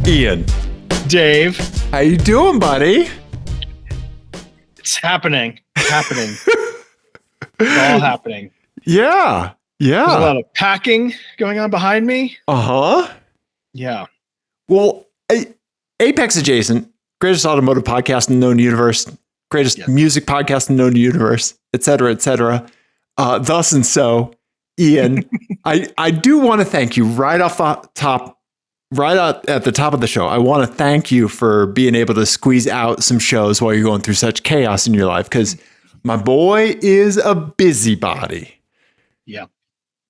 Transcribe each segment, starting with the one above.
Ian. Dave. How you doing, buddy? It's happening. It's all happening. Yeah. There's a lot of packing going on behind me. Uh-huh. Yeah. Well, Apex Adjacent, greatest automotive podcast in the known universe, greatest music podcast in the known universe, et cetera, et cetera. Thus and so, Ian, I do want to thank you right at the top of the show. I want to thank you for being able to squeeze out some shows while you're going through such chaos in your life, because my boy is a busybody. Yeah.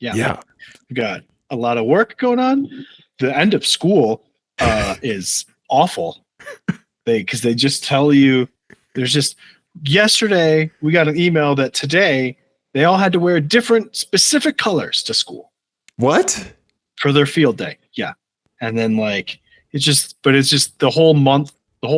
We've got a lot of work going on. The end of school is awful. Because they just tell you, yesterday we got an email that today they all had to wear different specific colors to school. What? For their field day. Yeah. And then it's just the whole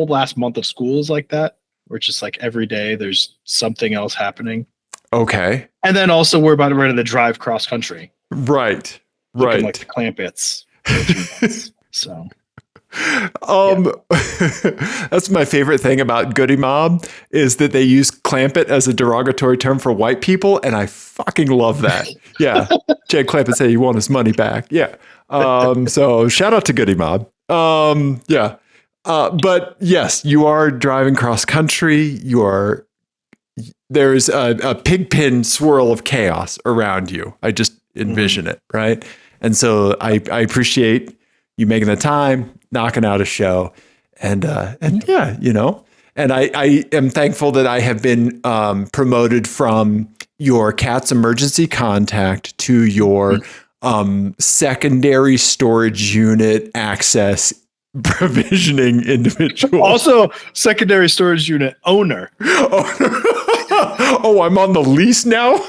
last month of school is like that. Where it's just like every day there's something else happening. Okay. And then also we're about ready to drive cross country. Right. Looking like the Clampets. So. That's my favorite thing about Goody Mob is that they use Clampett as a derogatory term for white people, and I fucking love that. Yeah. Jay Clampett said he won his money back. Yeah. So shout out to Goody Mob. Yeah. But yes, you are driving cross country. There's a pigpen swirl of chaos around you. I just envision it, right? And so I appreciate you making the time, knocking out a show, and yeah, and I am thankful that I have been promoted from your cat's emergency contact to your secondary storage unit access provisioning individual. Also, secondary storage unit owner. Oh, I'm on the lease now?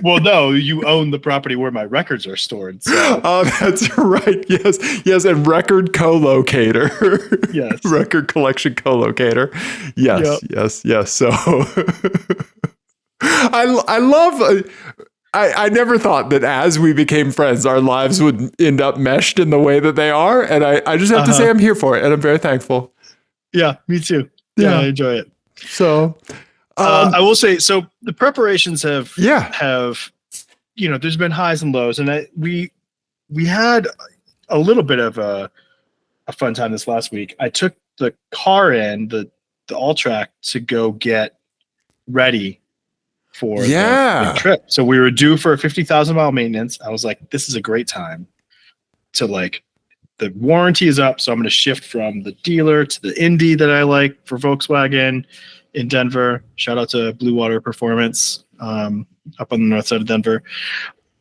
Well, no, you own the property where my records are stored. So. That's right. Yes. And record co-locator. Yes. Record collection co-locator. Yes. Yep. Yes. So I love, I never thought that as we became friends, our lives would end up meshed in the way that they are. And I just have to say I'm here for it. And I'm very thankful. Yeah, me too. Yeah, I enjoy it. So... I will say, so the preparations have there's been highs and lows, and we had a little bit of a fun time this last week. I took the car in the all-track to go get ready for the trip. So we were due for a 50,000 mile maintenance. I was like, this is a great time to the warranty is up. So I'm going to shift from the dealer to the Indy that I like for Volkswagen in Denver. Shout out to Blue Water Performance up on the north side of Denver.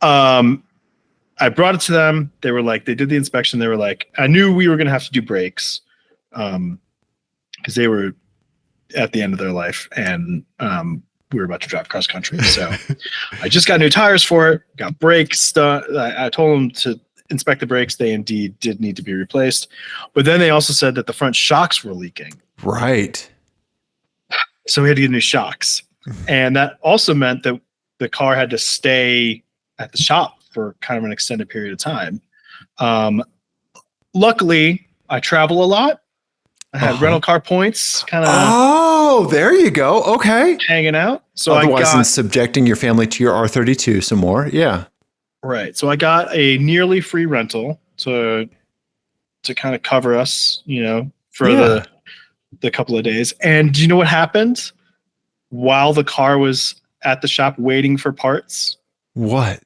I brought it to them. They were like, they did the inspection. They were like, I knew we were going to have to do brakes because they were at the end of their life, and we were about to drive cross country. So I just got new tires for it, got brakes done. I told them to inspect the brakes. They indeed did need to be replaced. But then they also said that the front shocks were leaking. Right. So we had to get new shocks. And that also meant that the car had to stay at the shop for kind of an extended period of time. Luckily, I travel a lot. I had rental car points kind of. Oh, there you go. Okay. Hanging out. So otherwise than subjecting your family to your R32 some more. Yeah. Right. So I got a nearly free rental to kind of cover us, for the couple of days. And do you know what happened while the car was at the shop waiting for parts? What?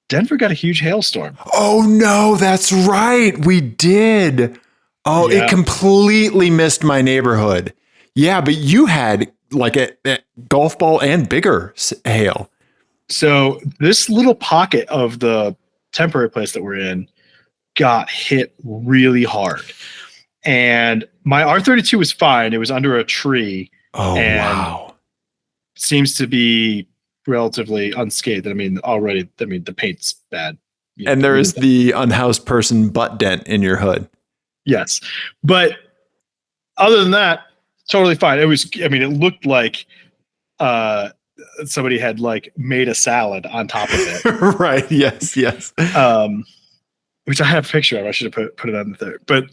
Denver got a huge hailstorm. Oh no, that's right. We did. Oh, It completely missed my neighborhood. Yeah, but you had like a golf ball and bigger hail. So this little pocket of the temporary place that we're in got hit really hard. And my R32 was fine. It was under a tree. Oh, and wow. Seems to be relatively unscathed. The paint's bad. And there is the unhoused person butt dent in your hood. Yes. But other than that, totally fine. It looked like somebody had made a salad on top of it. Right. Yes. Which I have a picture of. I should have put it on there. But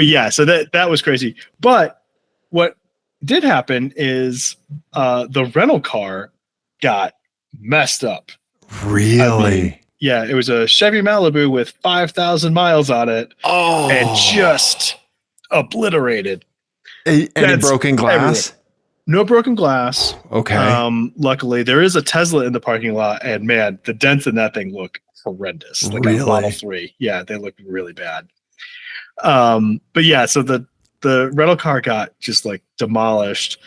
yeah, so that was crazy. But what did happen is the rental car got messed up. Really? I mean, yeah, it was a Chevy Malibu with 5,000 miles on it, and just obliterated. Any broken glass? Everywhere. No broken glass. Okay. Luckily, there is a Tesla in the parking lot, and man, the dents in that thing look horrendous. Like a Model 3. Yeah, they look really bad. But yeah, so the rental car got just like demolished,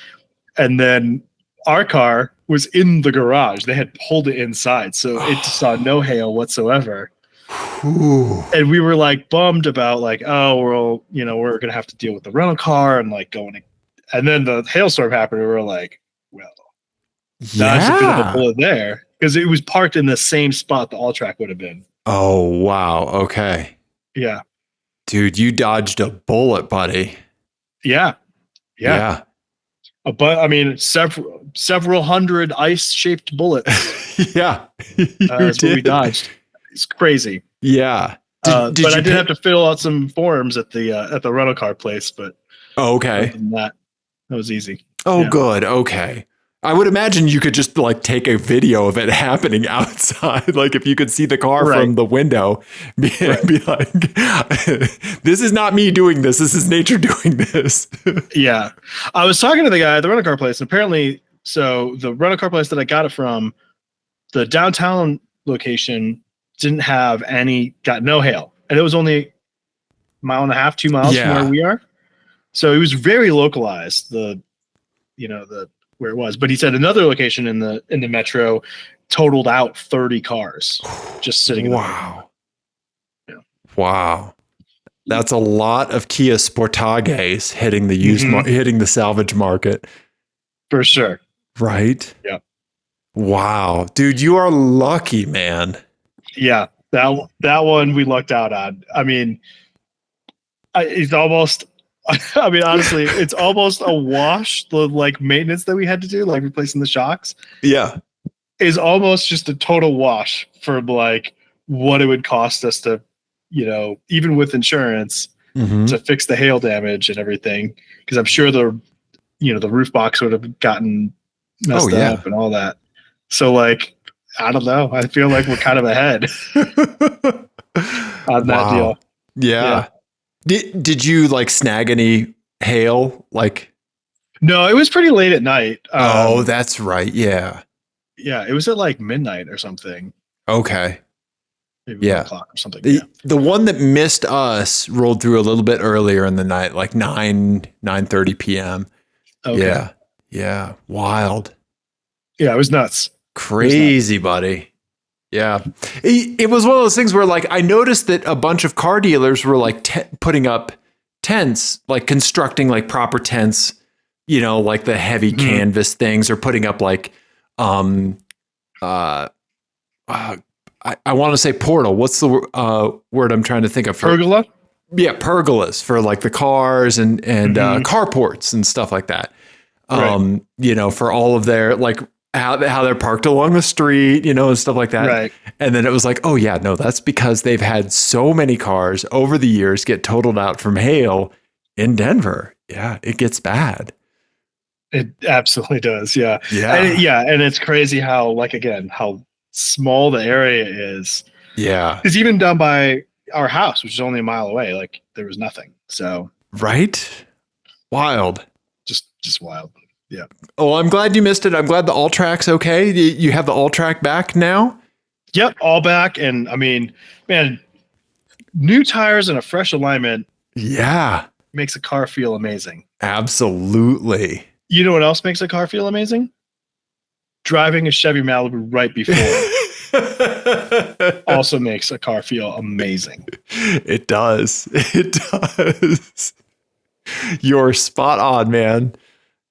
and then our car was in the garage. They had pulled it inside, so it saw no hail whatsoever. Ooh. And we were like bummed about like, oh, we're gonna have to deal with the rental car and like and then the hailstorm happened, and we were like, well, that's a bit of a bullet there, because it was parked in the same spot the all-track would have been. Oh wow. Okay. Yeah. Dude, you dodged a bullet, buddy. Yeah. But I mean, several hundred ice-shaped bullets. Yeah. That's what we dodged. It's crazy. Yeah. I did have to fill out some forms at the rental car place, but okay. Other than that was easy. Oh, yeah. Good. Okay. I would imagine you could just like take a video of it happening outside. Like if you could see the car from the window, be like, this is not me doing this. This is nature doing this. Yeah. I was talking to the guy at the rental car place, and apparently, so the rental car place that I got it from, the downtown location got no hail. And it was only a mile and a half, 2 miles from where we are. So it was very localized, where it was. But he said another location in the metro totaled out 30 cars just sitting in the Wow. Yeah. Wow. That's a lot of Kia Sportages hitting the hitting the salvage market. For sure. Right? Yeah. Wow. Dude, you are lucky, man. Yeah. That one we lucked out on. I mean, it's almost, I mean, honestly, it's almost a wash. The like maintenance that we had to do, like replacing the shocks. Yeah. Is almost just a total wash for like what it would cost us to, even with insurance to fix the hail damage and everything. Cause I'm sure the roof box would have gotten messed up and all that. So like, I don't know. I feel like we're kind of ahead on that deal. Yeah. Did you like snag any hail? Like, no, it was pretty late at night. Oh, that's right. Yeah. Yeah. It was at like midnight or something. Okay. Maybe 1 o'clock or something. The one that missed us rolled through a little bit earlier in the night, like 9:30 p.m. Okay. Yeah. Yeah. Wild. Yeah. It was nuts. Crazy, buddy. Yeah. It was one of those things where like I noticed that a bunch of car dealers were like putting up tents, like constructing like proper tents, like the heavy canvas things, or putting up like I want to say portal. What's the word I'm trying to think of? Pergola? Yeah, pergolas for like the cars and carports and stuff like that. For all of their like how they're parked along the street, and stuff like that. Right. And then it was like, oh yeah, no, that's because they've had so many cars over the years get totaled out from hail in Denver. Yeah, it gets bad. It absolutely does. Yeah. Yeah. And it's crazy how, like, again, how small the area is. Yeah. Because even down by our house, which is only a mile away, like there was nothing. So. Right. Wild. Just wild. Yeah. Oh, I'm glad you missed it. I'm glad the all track's okay. You have the all track back now? Yep. All back. And I mean, man, new tires and a fresh alignment. Yeah. Makes a car feel amazing. Absolutely. You know what else makes a car feel amazing? Driving a Chevy Malibu right before also makes a car feel amazing. It does. It does. You're spot on, man.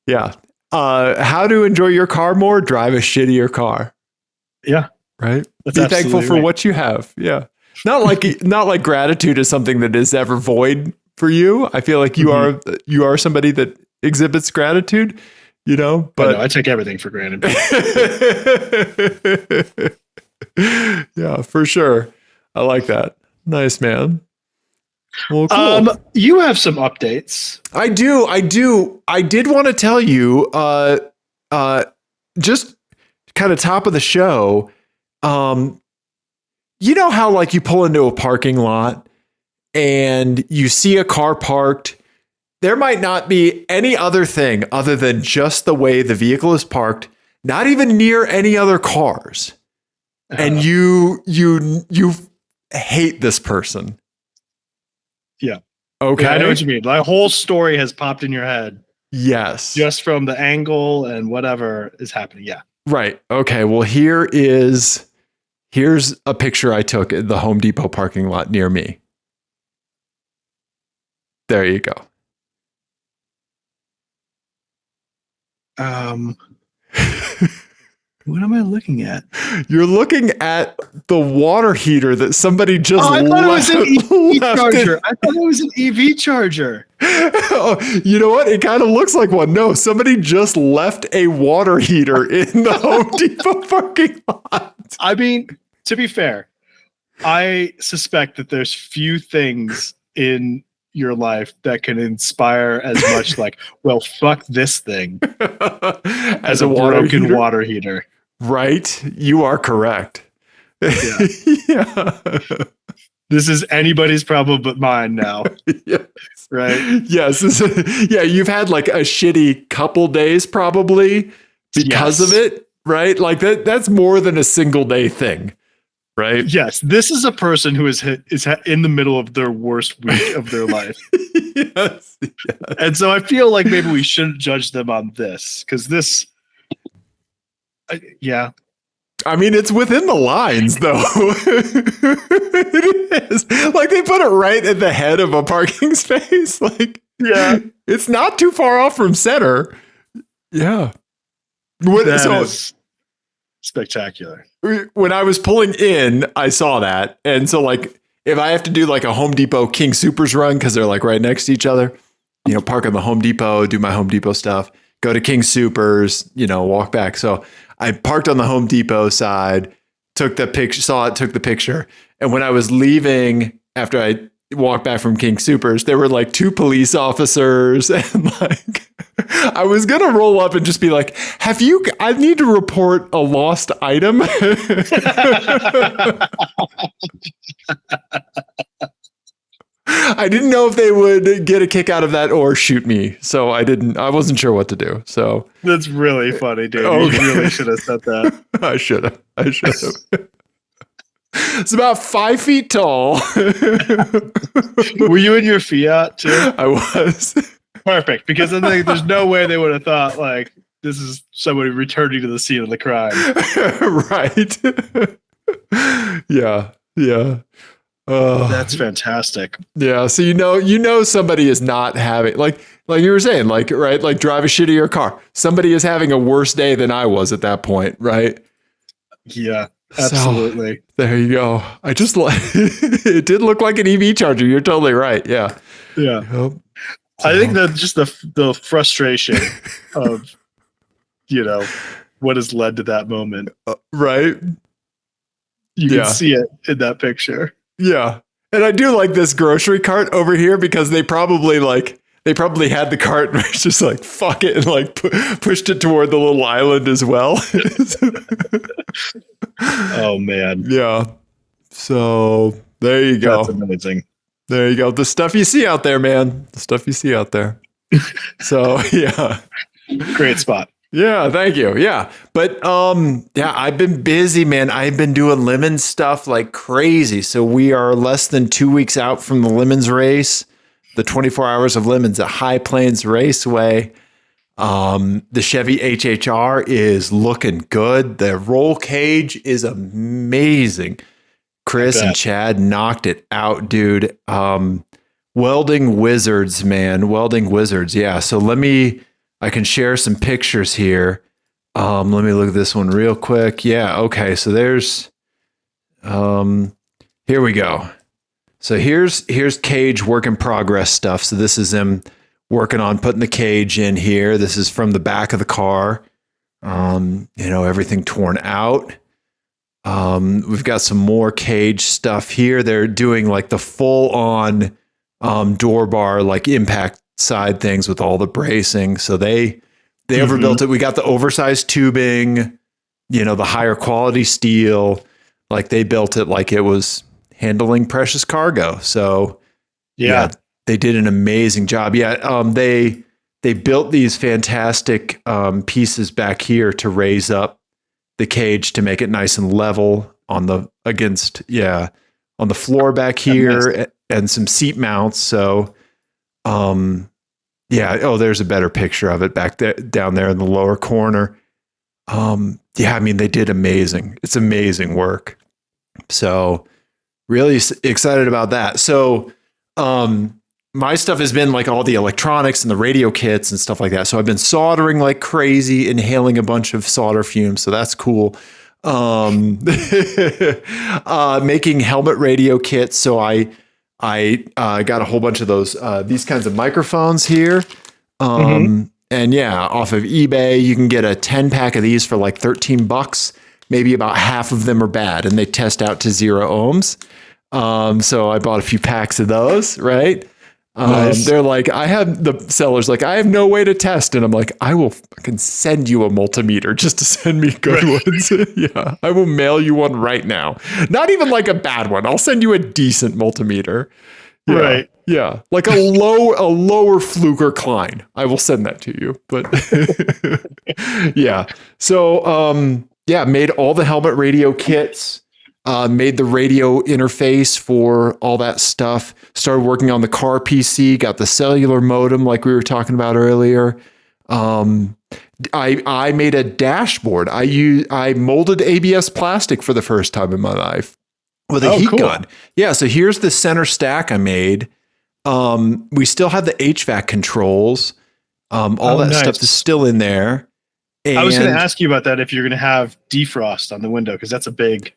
Yeah. How to enjoy your car more? Drive a shittier car. Yeah. Right. Be thankful for what you have. Yeah. Not like gratitude is something that is ever void for you. I feel like you are somebody that exhibits gratitude, but I take everything for granted. Yeah, for sure. I like that. Nice, man. Well, cool. You have some updates. I do. I did want to tell you, just kind of top of the show. You know how like you pull into a parking lot and you see a car parked. There might not be any other thing other than just the way the vehicle is parked, not even near any other cars. And you hate this person. Yeah. Okay. Yeah, I know what you mean. My whole story has popped in your head. Yes. Just from the angle and whatever is happening. Yeah. Right. Okay. Well, here's a picture I took at the Home Depot parking lot near me. There you go. What am I looking at? You're looking at the water heater that somebody just I thought it was an EV charger. I thought it was an EV charger. Oh, you know what? It kind of looks like one. No, somebody just left a water heater in the Home Depot parking lot. I mean, to be fair, I suspect that there's few things in your life that can inspire as much like, well, fuck this thing as a broken water heater. Right. You are correct. Yeah. Yeah. This is anybody's problem but mine now. Yes. Right. Yes. Yeah. You've had like a shitty couple days probably because of it. Right. Like that's more than a single day thing. Right. Yes. This is a person who is in the middle of their worst week of their life. Yes. And so I feel like maybe we shouldn't judge them on this because this. Yeah. I mean, it's within the lines, though. It is. Like, they put it right at the head of a parking space. Like, yeah. It's not too far off from center. Yeah. That is spectacular. When I was pulling in, I saw that. And so, like, if I have to do, like, a Home Depot King Soopers run, because they're, like, right next to each other, you know, park on the Home Depot, do my Home Depot stuff, go to King Soopers, you know, walk back. So I parked on the Home Depot side, took the picture. And when I was leaving, after I walked back from King Soopers, there were like 2 police officers. And like, I was going to roll up and just be like, I need to report a lost item. I didn't know if they would get a kick out of that or shoot me. So I wasn't sure what to do. So that's really funny, dude. Okay. You really should have said that. I should have. It's about 5 feet tall. Were you in your Fiat too? I was. Perfect. Because then there's no way they would have thought like this is somebody returning to the scene of the crime. Right. Yeah. Yeah. That's fantastic. Yeah. So you know somebody is not having like you were saying, like, right, like drive a shittier car. Somebody is having a worse day than I was at that point, right? Yeah, absolutely. So, there you go. I just like it did look like an EV charger. You're totally right. Yeah. Yeah. Yep. I think that just the frustration of, you know, what has led to that moment. Right. You can see it in that picture. Yeah. And I do like this grocery cart over here because they probably had the cart and it's just like, fuck it. And like pushed it toward the little island as well. Oh man. Yeah. So there you go. That's amazing. There you go. The stuff you see out there, man. The stuff you see out there. So yeah. Great spot. Yeah, thank you. Yeah. But yeah, I've been busy, man. I've been doing Lemons stuff like crazy. So we are less than 2 weeks out from the Lemons race, the 24 Hours of Lemons at High Plains Raceway. The Chevy HHR is looking good. The roll cage is amazing. Chris and Chad knocked it out, dude. Welding Wizards, man. Welding Wizards. Yeah. So I can share some pictures here. Let me look at this one real quick. Yeah. Okay. So there's, here we go. So here's cage work in progress stuff. So this is them working on putting the cage in here. This is from the back of the car. Everything torn out. We've got some more cage stuff here. They're doing like the full on door bar, like impact side things with all the bracing. So they overbuilt it. We got the oversized tubing, the higher quality steel. Like they built it like it was handling precious cargo. So yeah, they did an amazing job. Yeah. They built these fantastic pieces back here to raise up the cage to make it nice and level on the floor back here, and some seat mounts. So, there's a better picture of it back there, down there in the lower corner. They did amazing. It's amazing work. So really excited about that. So, my stuff has been like all the electronics and the radio kits and stuff like that. So I've been soldering like crazy, inhaling a bunch of solder fumes. So that's cool. Making helmet radio kits. So I got a whole bunch of those, these kinds of microphones here. And off of eBay, you can get a 10 pack of these for like $13. Maybe about half of them are bad and they test out to 0 ohms. So I bought a few packs of those, right? Nice. They're like, the seller's like, I have no way to test. And I'm like, I will fucking send you a multimeter just to send me good ones. Yeah. I will mail you one right now. Not even like a bad one. I'll send you a decent multimeter. Yeah. Right. Yeah. Like a lower Fluker Klein. I will send that to you. But yeah. So, made all the helmet radio kits. Made the radio interface for all that stuff. Started working on the car PC. Got the cellular modem like we were talking about earlier. I made a dashboard. I molded ABS plastic for the first time in my life with a heat gun. Yeah. So here's the center stack I made. We still have the HVAC controls. All that stuff is still in there. And I was going to ask you about that if you're going to have defrost on the window, because that's a big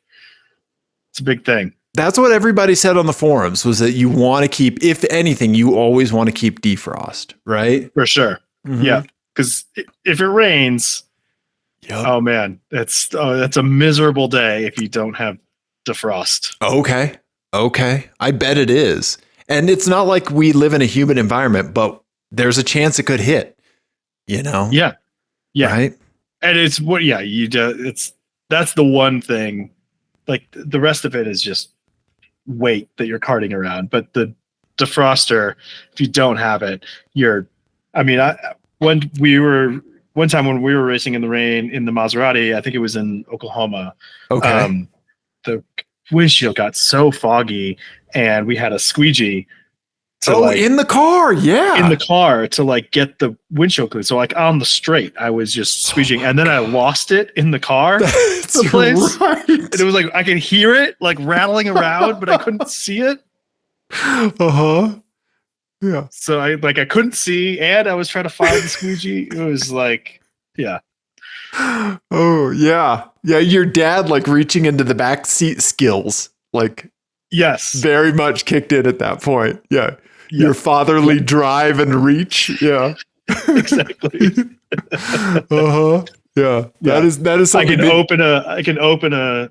thing. That's what everybody said on the forums, was that you want to keep, if anything, you always want to keep defrost, right? For sure. Mm-hmm. Yeah. Because if it rains, oh man, that's a miserable day if you don't have defrost. Okay. I bet it is. And it's not like we live in a humid environment, but there's a chance it could hit, Yeah. Right. And it's that's the one thing. Like the rest of it is just weight that you're carting around. But the defroster, if you don't have it, one time when we were racing in the rain in the Maserati, I think it was in Oklahoma. Okay. The windshield got so foggy and we had a squeegee. In the car. Yeah. In the car to like get the windshield clean. So like on the straight, I was just squeegeeing and then I lost it in the car. That's right. And it was like, I could hear it like rattling around, but I couldn't see it. Yeah. So I couldn't see and I was trying to find the squeegee. It was like, yeah. Oh yeah. Yeah. Your dad like reaching into the back seat skills, like, yes, very much kicked in at that point. Yeah. Your fatherly drive and reach. Yeah. Exactly. Yeah. That is something. I can open a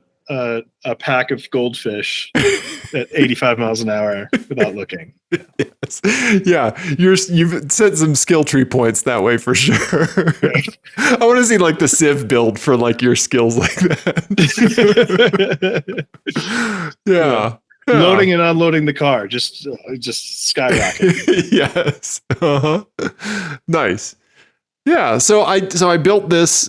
pack of goldfish at 85 miles an hour without looking. Yes. Yeah. You've set some skill tree points that way for sure. I want to see like the Civ build for like your skills like that. Yeah. Loading and unloading the car, just skyrocket. Yes. Nice. Yeah. So I built this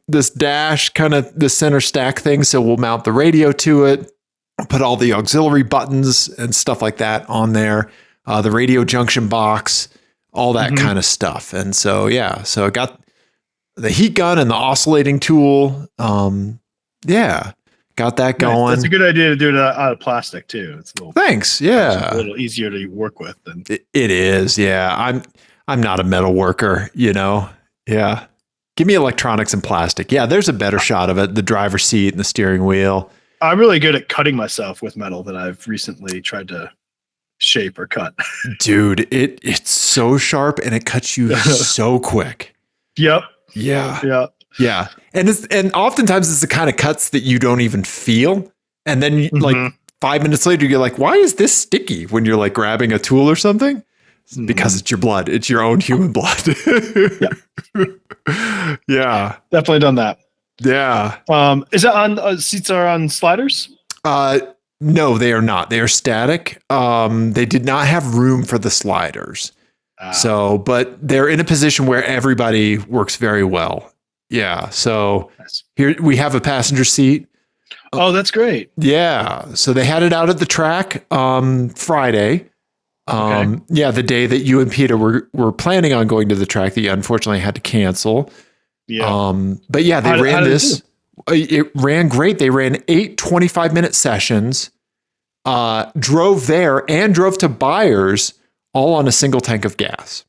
this dash, kind of the center stack thing. So we'll mount the radio to it, put all the auxiliary buttons and stuff like that on there. The radio junction box, all that kind of stuff. And so so I got the heat gun and the oscillating tool. Got that going. That's a good idea to do it out of plastic too. It's a little, thanks. Yeah. It's a little easier to work with than it is. Yeah. I'm not a metal worker, Yeah. Give me electronics and plastic. Yeah. There's a better shot of it. The driver's seat and the steering wheel. I'm really good at cutting myself with metal that I've recently tried to shape or cut. Dude, it's so sharp and it cuts you so quick. Yep. Yeah. Yeah. Yeah. And oftentimes it's the kind of cuts that you don't even feel. And then like 5 minutes later, you're like, why is this sticky when you're like grabbing a tool or something? Because it's your blood. It's your own human blood. Yeah. Definitely done that. Yeah. Is it on seats are on sliders? No, they are not. They are static. They did not have room for the sliders. So, but they're in a position where everybody works very well. Yeah. So here we have a passenger seat. Oh, that's great. Yeah. So they had it out at the track Friday. Yeah, the day that you and Peter were planning on going to the track that you unfortunately had to cancel. Yeah. But yeah, they ran this. It ran great. They ran 8 25-minute sessions, drove there and drove to Byers all on a single tank of gas.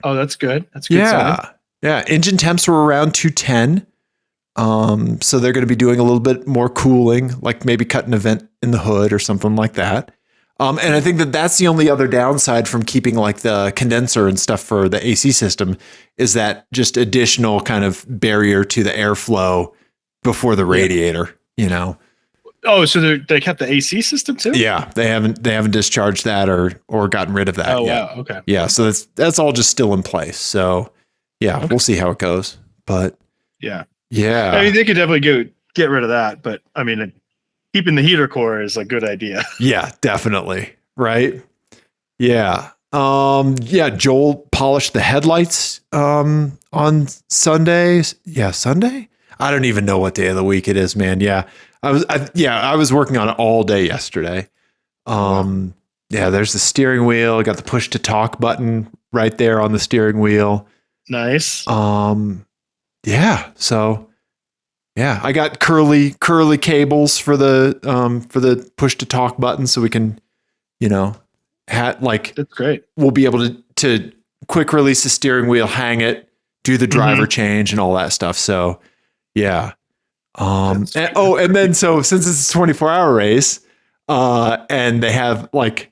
Oh, that's good. That's good. Yeah. Yeah. Engine temps were around 210. So they're going to be doing a little bit more cooling, like maybe cutting a vent in the hood or something like that. And I think that that's the only other downside from keeping like the condenser and stuff for the AC system is that just additional kind of barrier to the airflow before the radiator, you know? Oh, so they kept the AC system too? Yeah, they haven't discharged that or gotten rid of that yet. Wow. Okay. Yeah, so that's all just still in place. So yeah, we'll see how it goes. But yeah. I mean, they could definitely get rid of that, but I mean, keeping the heater core is a good idea. Yeah, definitely. Right. Yeah. Joel polished the headlights on Sundays. Yeah, Sunday? I don't even know what day of the week it is, man. Yeah. I was working on it all day yesterday. Yeah, there's the steering wheel. Got the push to talk button right there on the steering wheel. Nice. Yeah. So yeah, I got curly cables for the push to talk button so we can, that's great. We'll be able to quick release the steering wheel, hang it, do the driver change and all that stuff. So yeah. And then since it's a 24-hour race, and they have like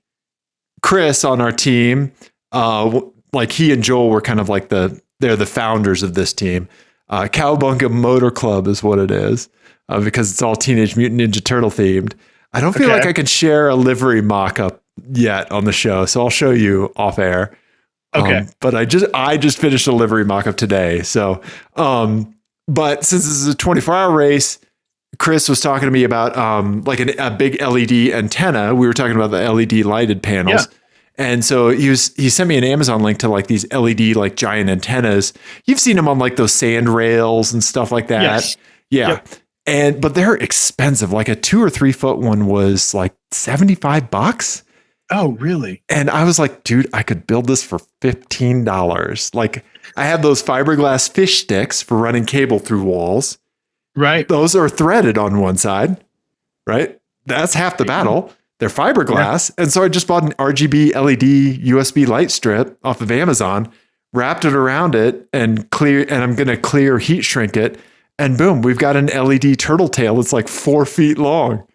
Chris on our team, like he and Joel were kind of like they're the founders of this team. Cowabunga Motor Club is what it is, because it's all Teenage Mutant Ninja Turtle themed. I don't feel like I can share a livery mock-up yet on the show, so I'll show you off air. Okay. But I just finished a livery mock-up today. So, but since this is a 24-hour race, Chris was talking to me about like a big LED antenna. We were talking about the LED lighted panels. Yeah. And so he sent me an Amazon link to like these LED like giant antennas. You've seen them on like those sand rails and stuff like that. Yes. Yeah. Yep. But they're expensive. Like a 2 or 3 foot one was like $75. Oh, really? And I was like, dude, I could build this for $15. Like I have those fiberglass fish sticks for running cable through walls. Right. Those are threaded on one side, right? That's half the battle. They're fiberglass. Yeah. And so I just bought an RGB LED USB light strip off of Amazon, wrapped it around it and I'm going to clear heat shrink it. And boom, we've got an LED turtle tail that's like 4 feet long.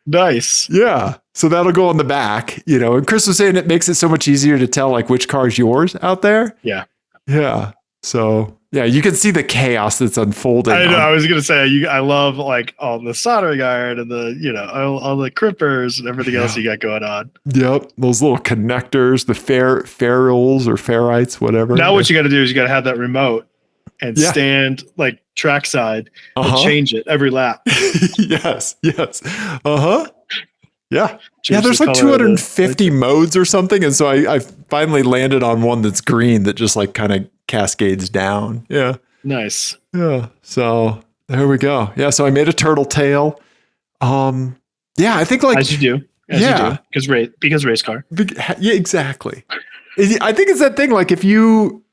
Nice. Yeah. So that'll go on the back, and Chris was saying it makes it so much easier to tell like which car is yours out there. Yeah. Yeah. So yeah, you can see the chaos that's unfolding. I know. I was going to say, I love like all the soldering iron and the, all the crimpers and everything else you got going on. Yep. Those little connectors, the ferrules or ferrites, whatever. Now what you got to do is you got to have that remote and stand like trackside and change it every lap. Yes. Uh-huh. Yeah. Change there's like 250 modes or something. And so I finally landed on one that's green that just like kind of cascades down. Yeah. Nice. Yeah. So there we go. Yeah. So I made a turtle tail. Yeah. I think like. As you do. Because race car. Yeah, exactly. I think it's that thing. Like if you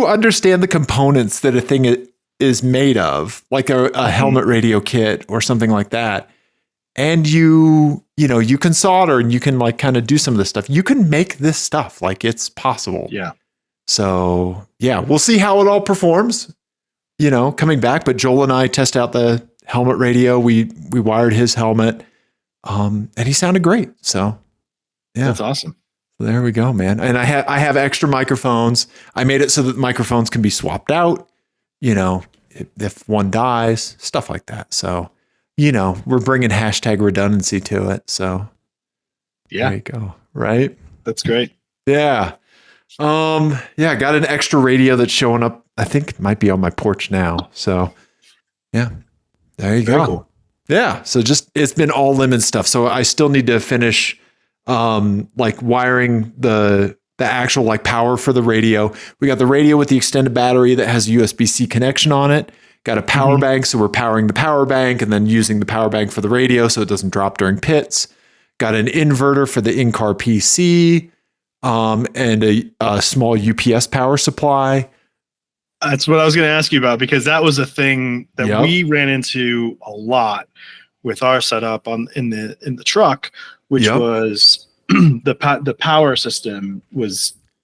understand the components that a thing is made of, like a helmet radio kit or something like that, and you can solder and you can like kind of do some of this stuff. You can make this stuff. Like it's possible. Yeah. So yeah, we'll see how it all performs, coming back. But Joel and I test out the helmet radio. We wired his helmet, and he sounded great. So yeah, that's awesome. There we go, man. And I have extra microphones. I made it so that microphones can be swapped out, if one dies, stuff like that. So we're bringing hashtag redundancy to it. So yeah, there you go. Right. That's great. Yeah. I got an extra radio that's showing up. I think it might be on my porch now. So yeah, there you go. Cool. Yeah. So it's been all lemon stuff. So I still need to finish, like wiring the actual like power for the radio. We got the radio with the extended battery that has a USB-C connection on it. Got a power bank. So we're powering the power bank and then using the power bank for the radio so it doesn't drop during pits. Got an inverter for the in-car PC, and a small UPS power supply. That's what I was going to ask you about, because that was a thing that we ran into a lot with our setup in the truck, which was the power system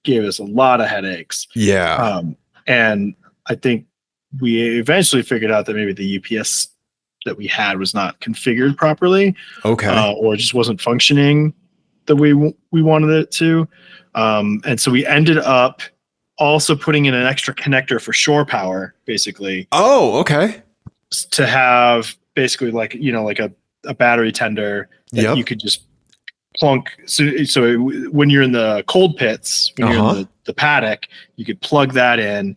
gave us a lot of headaches. Yeah. And I think we eventually figured out that maybe the UPS that we had was not configured properly. Okay. Or just wasn't functioning the way we wanted it to. And so we ended up also putting in an extra connector for shore power, basically. Oh, okay. To have basically like a battery tender that you could just plunk. So when you're in the cold pits, when you're in the paddock, you could plug that in,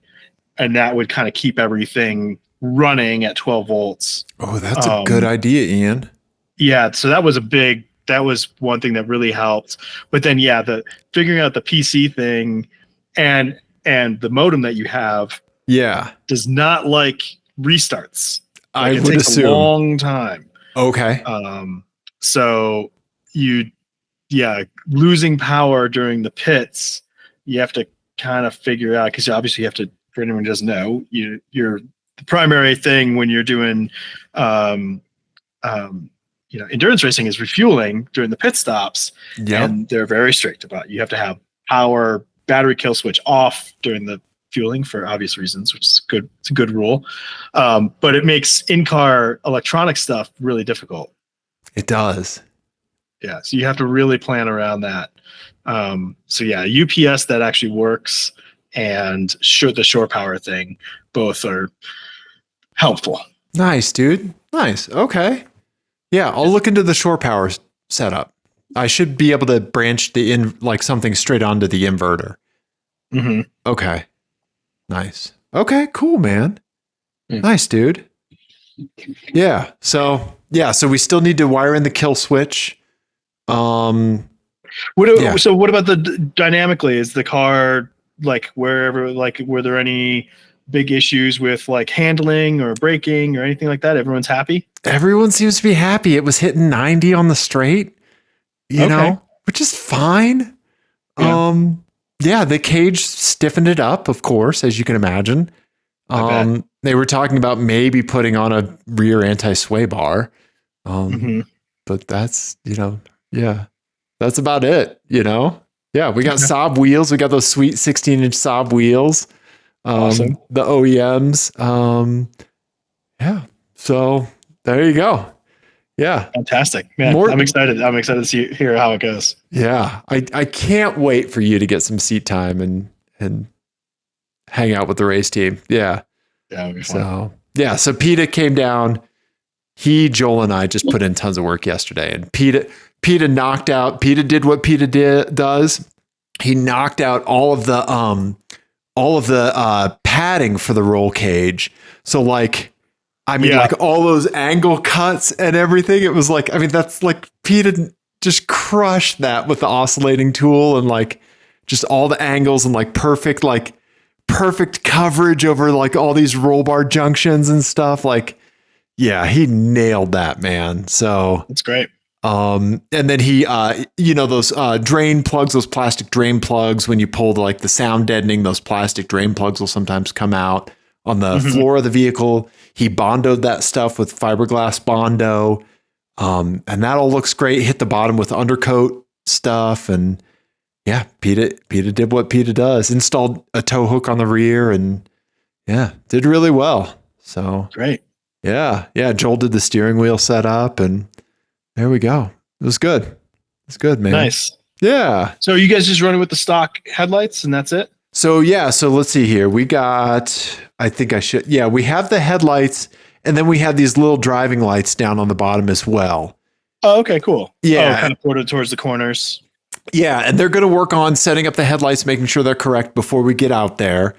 and that would kind of keep everything running at 12 volts. Oh, that's a good idea, Ian. Yeah. So that was one thing that really helped. But then, the figuring out the PC thing and the modem that you have does not like restarts. I would takes assume a long time. Okay. So losing power during the pits, you have to kind of figure out, because obviously you have to, for anyone who doesn't know, you're the primary thing when you're doing endurance racing is refueling during the pit stops. And they're very strict about, you have to have power battery kill switch off during the fueling for obvious reasons, which is good. It's a good rule. But it makes in-car electronic stuff really difficult. It does. Yeah. So you have to really plan around that. UPS that actually works, and the shore power thing, both are helpful. Nice, dude. Nice. Okay. Yeah, I'll look into the shore power setup. I should be able to branch something straight onto the inverter. Mm-hmm. Okay. Nice. Okay, cool, man. Nice, dude. Yeah. So we still need to wire in the kill switch. So what about the dynamically? Is the car were there any big issues with like handling or braking or anything like that? Everyone's happy? Everyone seems to be happy. It was hitting 90 on the straight, which is fine. Yeah. The cage stiffened it up, of course, as you can imagine. They were talking about maybe putting on a rear anti-sway bar. But that's, that's about it, Yeah, we got Saab wheels. We got those sweet 16-inch Saab wheels. Awesome. The OEMs. So there you go. Yeah. Fantastic. Man, I'm excited. I'm excited to hear how it goes. Yeah. I can't wait for you to get some seat time and hang out with the race team. Yeah. Yeah, it'll be fun. So PETA came down. Joel and I just put in tons of work yesterday, and PETA knocked out. PETA did what PETA does. He knocked out all of the padding for the roll cage. So like all those angle cuts and everything. It was like, that's like PETA just crushed that with the oscillating tool, and like just all the angles and like perfect coverage over like all these roll bar junctions and stuff. Like, yeah, he nailed that, man. So that's great. And then he, those drain plugs, those plastic drain plugs, when you pull the sound deadening, those plastic drain plugs will sometimes come out on the floor of the vehicle. He bondoed that stuff with fiberglass Bondo. And that all looks great. Hit the bottom with undercoat stuff. And yeah, PETA did what PETA does. Installed a tow hook on the rear, and did really well. So great. Yeah. Joel did the steering wheel setup, and there we go. It was good. It's good, man. Nice. Yeah. So you guys just running with the stock headlights, and that's it? So let's see here. We got, we have the headlights, And then we have these little driving lights down on the bottom as well. Oh, okay, cool. Yeah. Oh, kind of ported towards the corners. Yeah. And they're going to work on setting up the headlights, making sure they're correct before we get out there.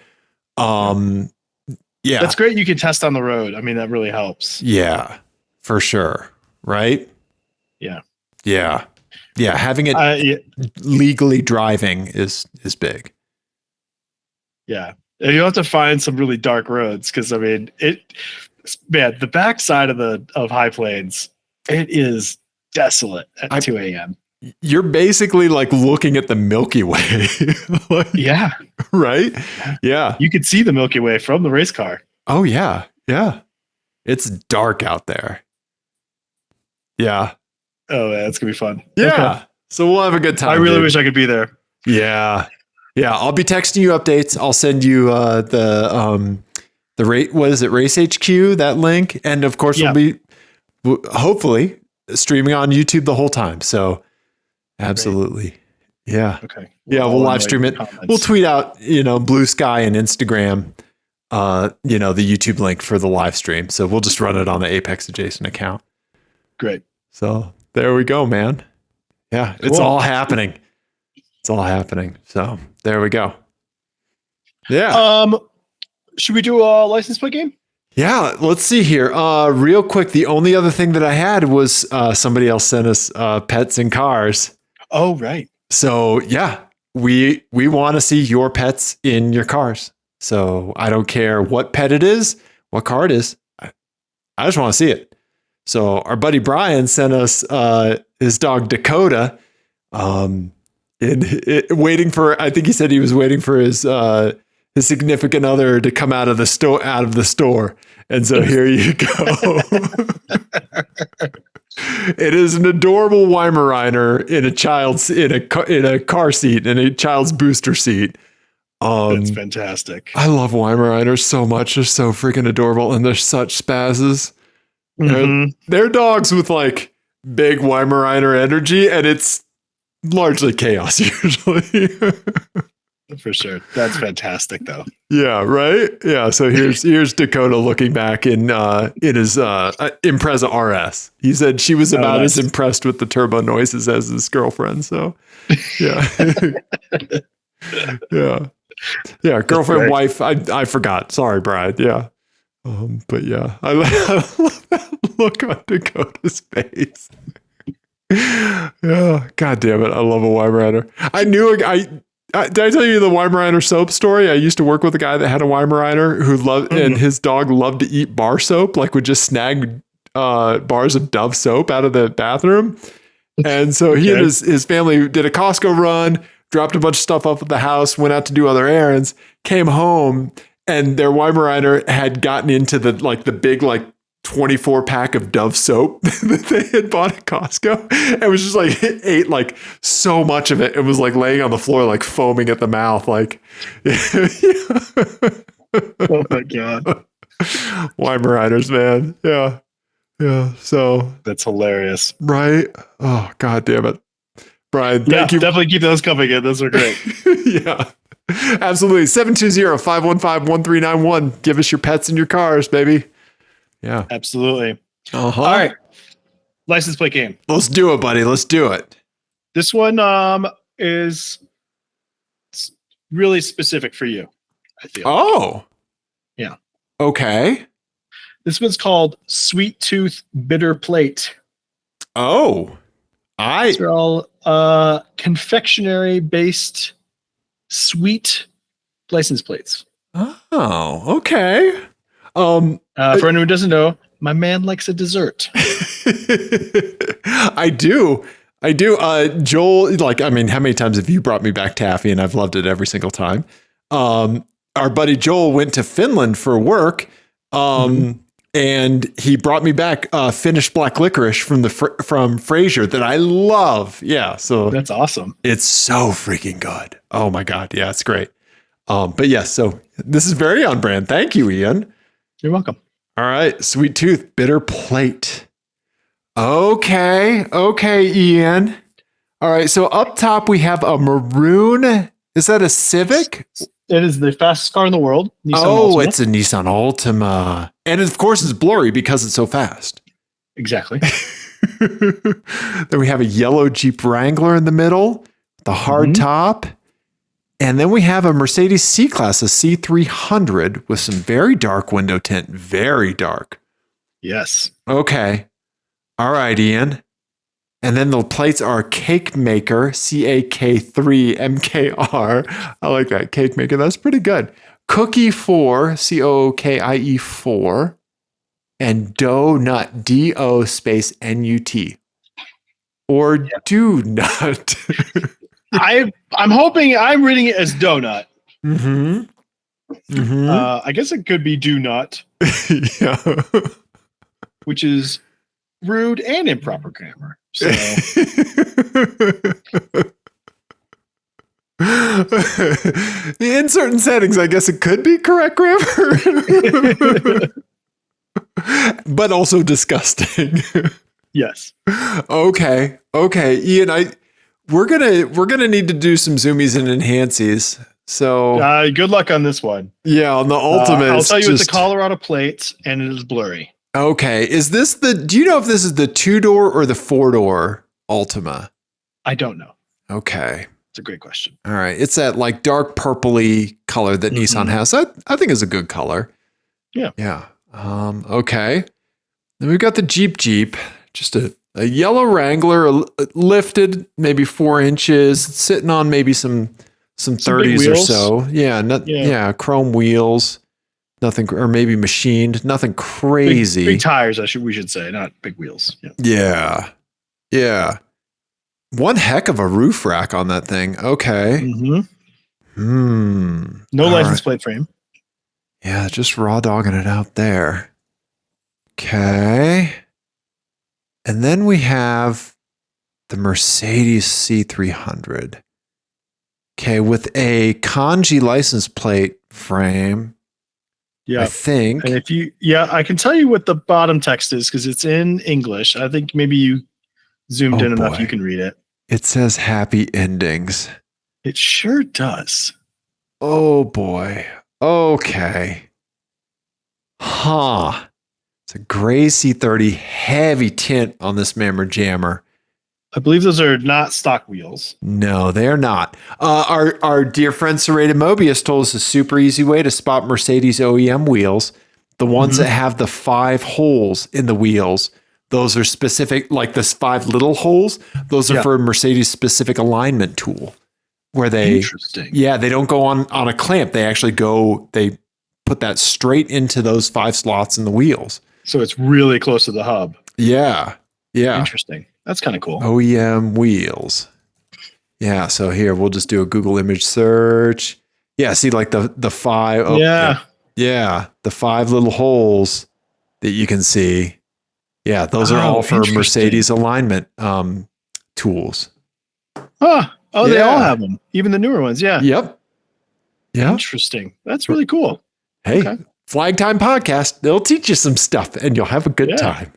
Yeah. That's great. You can test on the road. I mean, that really helps. Yeah, for sure. Right? Yeah. Yeah. Yeah. Having it legally driving is big. Yeah. And you have to find some really dark roads because, I mean, the backside of High Plains, it is desolate at 2 a.m. You're basically like looking at the Milky Way. Like, yeah. Right? Yeah. You could see the Milky Way from the race car. Oh, yeah. Yeah. It's dark out there. Yeah. Oh, man, it's going to be fun. Yeah. Okay. So we'll have a good time. I really wish I could be there. Yeah. Yeah. I'll be texting you updates. I'll send you the rate. What is it? Race HQ, that link. And of course, we'll be hopefully streaming on YouTube the whole time. So absolutely. Great. Yeah. Okay. Yeah. We'll live stream it. Comments. We'll tweet out, Blue Sky and Instagram, the YouTube link for the live stream. So we'll just run it on the Apex Adjacent account. Great. So there we go, man. Yeah. It's all happening. It's all happening. So there we go. Yeah. Should we do a license plate game? Yeah. Let's see here. Real quick. The only other thing that I had was somebody else sent us pets and cars. Oh, right. So yeah, we want to see your pets in your cars. So I don't care what pet it is, what car it is. I just want to see it. So our buddy Brian sent us his dog Dakota. Waiting for, I think he said he was waiting for his significant other to come out of the store. And so here you go. It is an adorable Weimaraner in a car seat, in a child's booster seat. That's fantastic. I love Weimaraners so much. They're so freaking adorable, and they're such spazzes. Mm-hmm. They're dogs with like big Weimaraner energy, and it's largely chaos usually. For sure. That's fantastic though. Yeah, right? Yeah, so here's Dakota looking back in his Impreza RS. He said she was about as impressed with the turbo noises as his girlfriend, so yeah. Yeah, girlfriend, wife, I forgot. Sorry, Brad. Yeah. But yeah, I love that look on Dakota's face. Yeah, God damn it. I love a Weimaraner. I knew did I tell you the Weimaraner soap story? I used to work with a guy that had a Weimaraner who loved, and his dog loved to eat bar soap, like would just snag bars of Dove soap out of the bathroom. And so he and his family did a Costco run, dropped a bunch of stuff off at the house, went out to do other errands, came home, and their Weimaraner had gotten into the big 24 pack of Dove soap that they had bought at Costco. And was just like, it ate like so much of it. It was like laying on the floor, like foaming at the mouth. Like, oh my God. Weimaraners, man. Yeah. Yeah. So that's hilarious. Right. Oh, God damn it. Brian, thank you. Definitely keep those coming in. Those are great. Yeah. Absolutely. 720-515-1391. Give us your pets and your cars, baby. Yeah. Absolutely. Uh-huh. All right. License plate game. Let's do it, buddy. Let's do it. This one is really specific for you, I feel. Oh. Yeah. Okay. This one's called Sweet Tooth Bitter Plate. Oh. These are all confectionery based sweet license plates. Oh, okay. For anyone who doesn't know, my man likes a dessert. I do. Joel, how many times have you brought me back taffy, and I've loved it every single time. Our buddy Joel went to Finland for work. And he brought me back Finnish black licorice from Fraser that I love. Yeah, so that's awesome. It's so freaking good. Oh my God, yeah, it's great. But yes, so this is very on brand. Thank you, Ian. You're welcome. All right, Sweet Tooth Bitter Plate. Okay, Ian. All right, so up top we have a maroon. Is that a Civic? It is the fastest car in the world. Nissan Altima. It's a Nissan Altima. And of course, it's blurry because it's so fast. Exactly. Then we have a yellow Jeep Wrangler in the middle, the hard top. And then we have a Mercedes C-Class, a C300 with some very dark window tint, very dark. Yes. Okay. All right, Ian. And then the plates are Cake Maker, CAK3MKR. I like that, Cake Maker. That's pretty good. Cookie 4, COOKIE 4. And Donut, DO space NUT. Or do not. I'm hoping I'm reading it as donut. I guess it could be do not. Yeah. Which is rude and improper grammar. So in certain settings, I guess it could be correct grammar. But also disgusting. Yes. Okay, Ian, we're gonna need to do some zoomies and enhancies. So good luck on this one. Yeah, on the ultimate. I'll tell you, it's the Colorado plates, and it is blurry. Okay, do you know if this is the 2-door or the 4-door Ultima? I don't know. Okay. It's a great question. All right. It's that like dark purpley color that Nissan has. I think is a good color. Yeah. Yeah. Okay. Then we've got the Jeep, just a yellow Wrangler, lifted maybe 4 inches, sitting on maybe some 30s or so. Yeah. Chrome wheels. Nothing, or maybe machined. Nothing crazy. Big tires, we should say, not big wheels. Yeah. One heck of a roof rack on that thing. Okay. No license plate frame. Yeah, just raw dogging it out there. Okay. And then we have the Mercedes C300. Okay, with a kanji license plate frame. Yeah, I think. And I can tell you what the bottom text is because it's in English. I think maybe you zoomed in enough you can read it. It says happy endings. It sure does. Oh boy. Okay. Huh. It's a gray C30, heavy tint on this Mammer Jammer. I believe those are not stock wheels. No, they are not. Our dear friend Serrated Mobius told us a super easy way to spot Mercedes OEM wheels. The ones that have the 5 holes in the wheels. Those are specific, like this 5 little holes. Those are for a Mercedes specific alignment tool. Where they, they don't go on a clamp. They actually they put that straight into those 5 slots in the wheels. So it's really close to the hub. Yeah. Interesting. That's kind of cool. OEM wheels. Yeah. So here we'll just do a Google image search. Yeah. See, like the 5. Oh, yeah. The 5 little holes that you can see. Yeah. Those are all for Mercedes alignment tools. They all have them. Even the newer ones. Yeah. Yep. Yeah. Interesting. That's really cool. Hey, Flag Time Podcast. They'll teach you some stuff and you'll have a good time.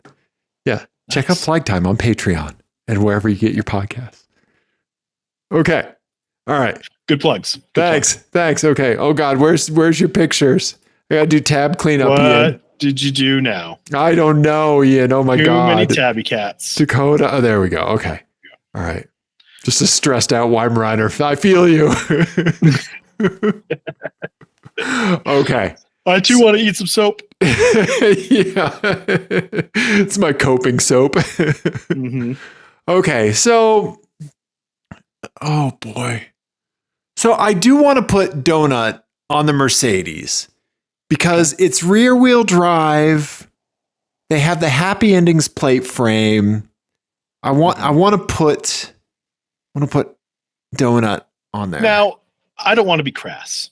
Yeah. Check out Flag Time on Patreon and wherever you get your podcasts. Okay. All right. Good plugs. Thanks. Okay. Oh God, where's your pictures? I gotta do tab cleanup. What did you do now? I don't know, Ian. Oh my God. Too many tabby cats. Dakota. Oh, there we go. Okay. All right. Just a stressed out Weimaraner. I feel you. Okay. I too want to eat some soap. Yeah. It's my coping soap. Okay. So, oh boy. So I do want to put Donut on the Mercedes because it's rear wheel drive. They have the happy endings plate frame. I want to put Donut on there. Now, I don't want to be crass.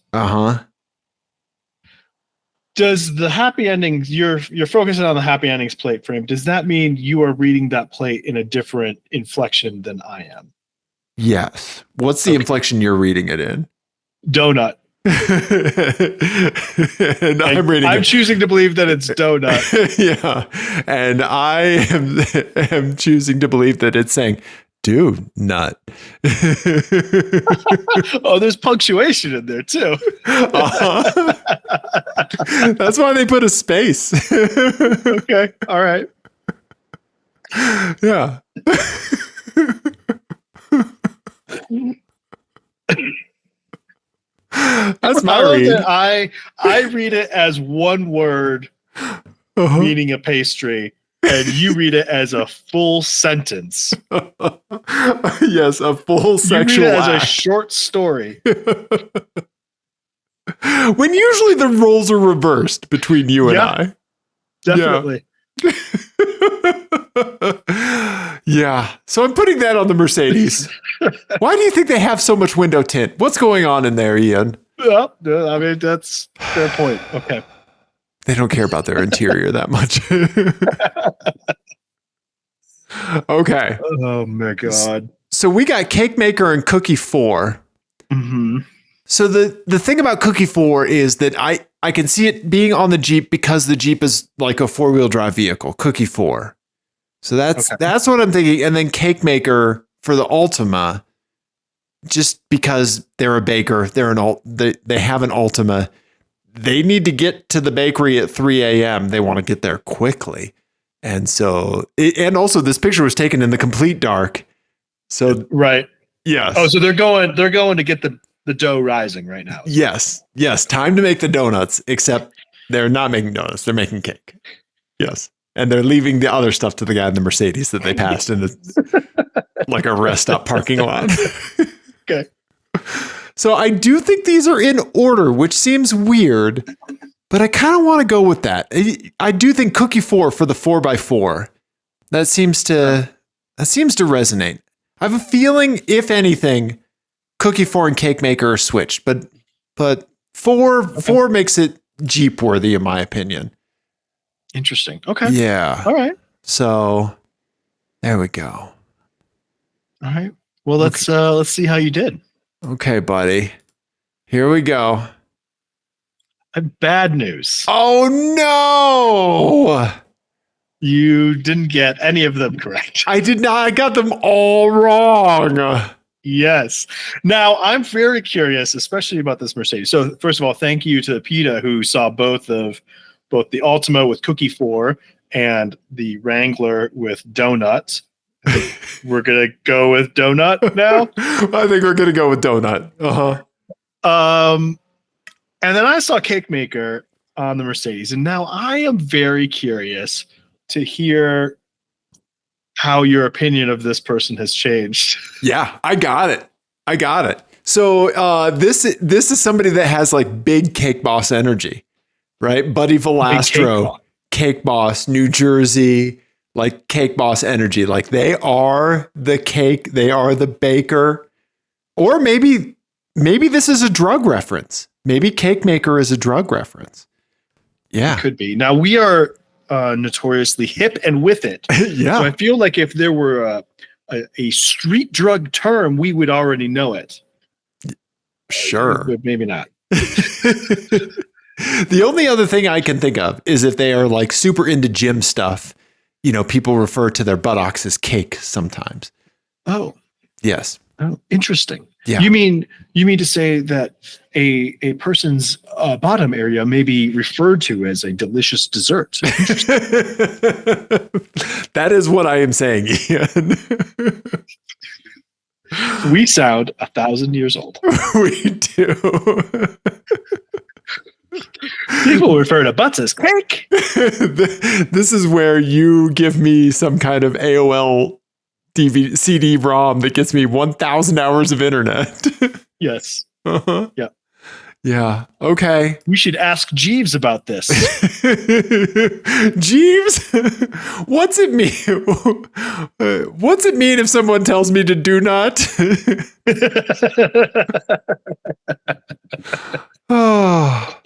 Does the happy endings, you're focusing on the happy endings plate frame, does that mean you are reading that plate in a different inflection than I am? Yes. What's the inflection you're reading it in? Donut. And I'm choosing to believe that it's donut. Yeah. And I am choosing to believe that it's saying do nut. Oh, there's punctuation in there too. That's why they put a space. Okay. All right. Yeah. That's my read. I read it as one word meaning a pastry, and you read it as a full sentence. Yes, a full sexual you read it as act. a short story. When usually the roles are reversed between you and I. Definitely. Yeah. So I'm putting that on the Mercedes. Why do you think they have so much window tint? What's going on in there, Ian? Well, I mean, that's a fair point. Okay. They don't care about their interior that much. Okay. Oh my God. So we got Cake Maker and Cookie 4. Mm-hmm. So the thing about Cookie 4 is that I can see it being on the Jeep because the Jeep is like a 4-wheel drive vehicle, Cookie 4. So that's what I'm thinking. And then Cake Maker for the Altima, just because they're a baker, they have an Altima. They need to get to the bakery at 3 a.m. They want to get there quickly. And so, and also this picture was taken in the complete dark. So, right. Yes. Oh, so they're going to get the dough rising right now. Yes. Yes. Time to make the donuts, except they're not making donuts. They're making cake. Yes. And they're leaving the other stuff to the guy in the Mercedes that they passed in like a rest stop parking lot. Okay. So I do think these are in order, which seems weird, but I kind of want to go with that. I do think Cookie 4 for the 4x4. That seems to resonate. I have a feeling, if anything, Cookie 4 and Cake Maker are switched, but 4 makes it Jeep worthy in my opinion. Interesting. Okay. Yeah. All right. So there we go. All right. Well, let's see how you did. Okay, buddy. Here we go. I have bad news. Oh no! You didn't get any of them correct. I did not. I got them all wrong. Yes. Now, I'm very curious, especially about this Mercedes. So, first of all, thank you to PETA who saw both the Altima with Cookie 4 and the Wrangler with Donut. We're going to go with Donut now. I think we're going to go with Donut. And then I saw Cake Maker on the Mercedes. And now I am very curious to hear how your opinion of this person has changed. Yeah, I got it. So this is somebody that has like big Cake Boss energy, right? Buddy Velastro, Cake Boss, New Jersey, like Cake Boss energy. Like they are the cake, they are the baker. Or maybe this is a drug reference. Maybe Cake Maker is a drug reference. Yeah. It could be. Now we are notoriously hip and with it. Yeah. So I feel like if there were a street drug term, we would already know it. Sure. But maybe not. The only other thing I can think of is if they are like super into gym stuff, you know, people refer to their buttocks as cake sometimes. Oh. Yes. Oh, interesting. Yeah. You mean to say that a person's bottom area may be referred to as a delicious dessert? That is what I am saying, Ian. We sound 1,000 years old. We do. People refer to butts as cake. This is where you give me some kind of AOL DVD, CD-ROM that gets me 1,000 hours of internet. Yes. Uh-huh. Yeah. Yeah. Okay. We should ask Jeeves about this. Jeeves, what's it mean? What's it mean if someone tells me to do not? Oh,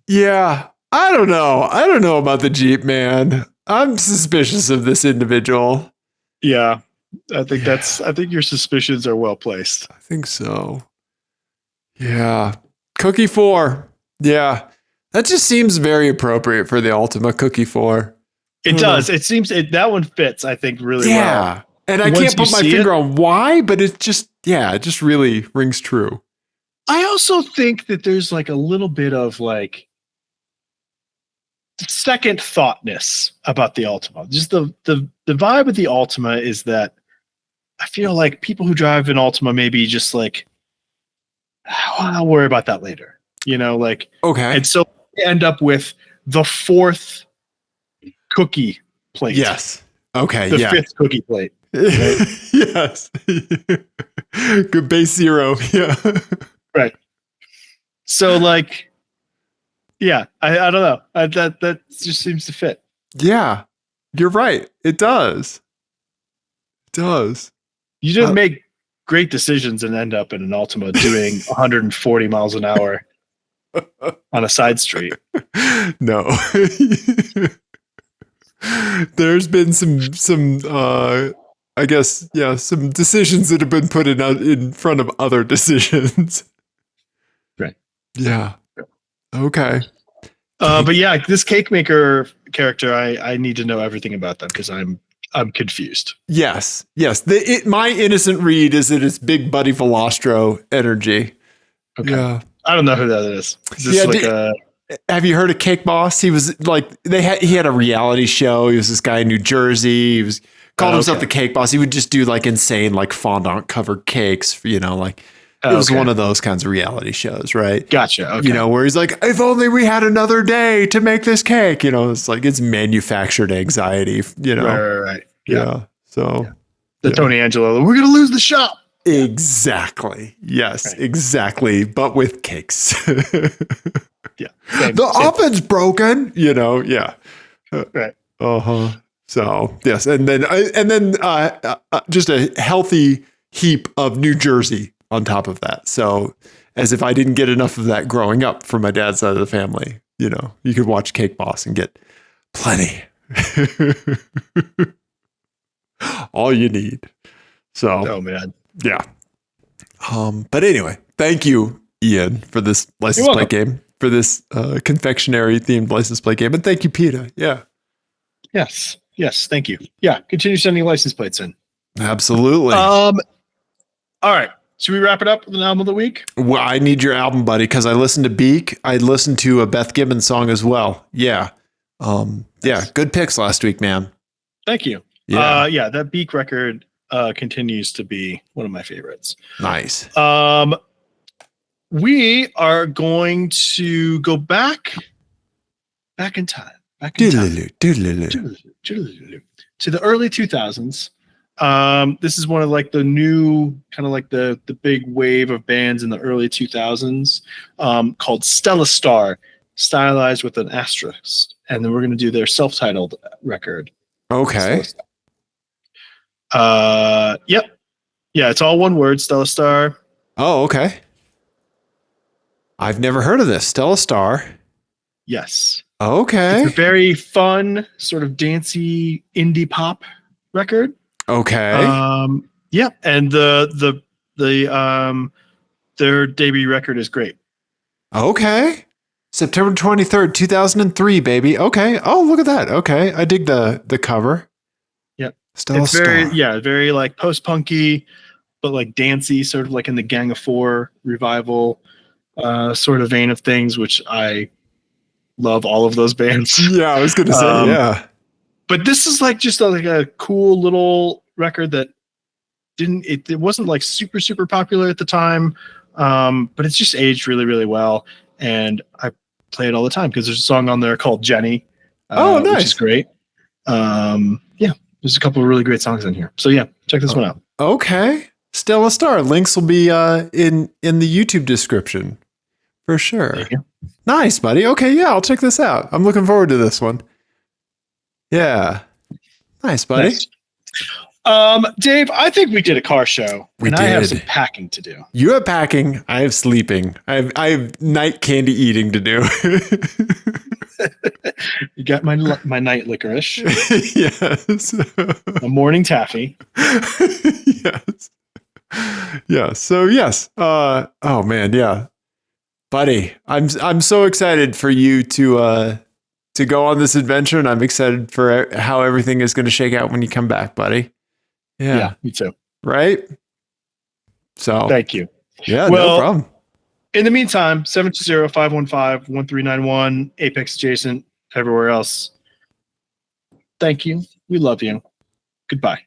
yeah. I don't know. I don't know about the Jeep, man. I'm suspicious of this individual. Yeah. I think your suspicions are well placed. I think so. Yeah. Cookie 4. Yeah. That just seems very appropriate for the Altima Cookie 4. It does. It seems that one fits, I think, really well. And I can't put my finger on why, but it just really rings true. I also think that there's like a little bit of like second thoughtness about the Altima. Just the vibe of the Altima is that I feel like people who drive an Altima maybe just like, I'll worry about that later. Like, okay. And so we end up with the fourth cookie plate. Yes. Okay. The fifth cookie plate. Right? Yes. Good base 0. Yeah. Right. So like, yeah, I don't know. That just seems to fit. Yeah, you're right. It does. It does. You didn't make great decisions and end up in an Altima doing 140 miles an hour on a side street. No. There's been some I guess, some decisions that have been put in front of other decisions. Right. Yeah. Okay. But yeah, this cake maker character, I need to know everything about them because I'm confused. Yes. My innocent read is that it's Big Buddy Velostro energy. Okay. Yeah. I don't know who that is. Is this have you heard of Cake Boss? He was like he had a reality show. He was this guy in New Jersey. He called himself the Cake Boss. He would just do like insane like fondant covered cakes, like it was one of those kinds of reality shows, right? Gotcha. Okay. Where he's like, if only we had another day to make this cake. It's like it's manufactured anxiety, Right. Yeah. So the Tony Angelo, we're gonna lose the shop. Exactly. Yes, right. Exactly. But with cakes. Yeah. The oven's broken, yeah. Right. Uh-huh. So, yes. And then just a healthy heap of New Jersey on top of that. So, as if I didn't get enough of that growing up from my dad's side of the family, you could watch Cake Boss and get plenty. All you need. So, oh man. Yeah. But anyway, thank you, Ian, for this license plate game, for this confectionery themed license plate game. And thank you, PETA. Yeah. Yes. Thank you. Yeah. Continue sending license plates in. Absolutely. All right. Should we wrap it up with an album of the week? Well, I need your album, buddy, because I listened to Beak. I listened to a Beth Gibbons song as well. Yeah. Yeah. Good picks last week, man. Thank you. Yeah. That Beak record continues to be one of my favorites. Nice. We are going to go back in time. To the early 2000s. This is one of like the new kind of like the big wave of bands in the early 2000s called Stellastarr, stylized with an asterisk. And then we're going to do their self-titled record. Okay. Yep. Yeah, it's all one word, Stellastarr. Oh, okay. I've never heard of this. Stellastarr. Yes. Okay. It's a very fun, sort of dancey indie pop record. Okay. Yeah, and their debut record is great. Okay. September 23rd, 2003, baby. Okay. Oh, look at that. Okay. I dig the cover. Yep. Stellastarr. It's very like post-punky, but like dancey, sort of like in the Gang of Four revival sort of vein of things, which I love all of those bands. Yeah, I was going to say, yeah. But this is like just like a cool little record that it wasn't like super, super popular at the time. But it's just aged really, really well. And I play it all the time because there's a song on there called Jenny. Nice. Which is great. Yeah, there's a couple of really great songs in here. So yeah, check this one out. Okay. Stellastarr. Links will be in the YouTube description for sure. Thank you. Nice, buddy. Okay, yeah, I'll check this out. I'm looking forward to this one. Yeah. Nice, buddy. Nice. Dave, I think we did a car show. I have some packing to do. You have packing. I have sleeping. I have night candy eating to do. You got my night licorice. Yes. A morning taffy. Yes. Yeah. So yes. Oh man. Yeah. Buddy, I'm so excited for you to go on this adventure, and I'm excited for how everything is going to shake out when you come back, buddy. Yeah, me too. Right. So thank you. Yeah, well, no problem. In the meantime, 720-515-1391, Apex Adjacent, everywhere else. Thank you. We love you. Goodbye.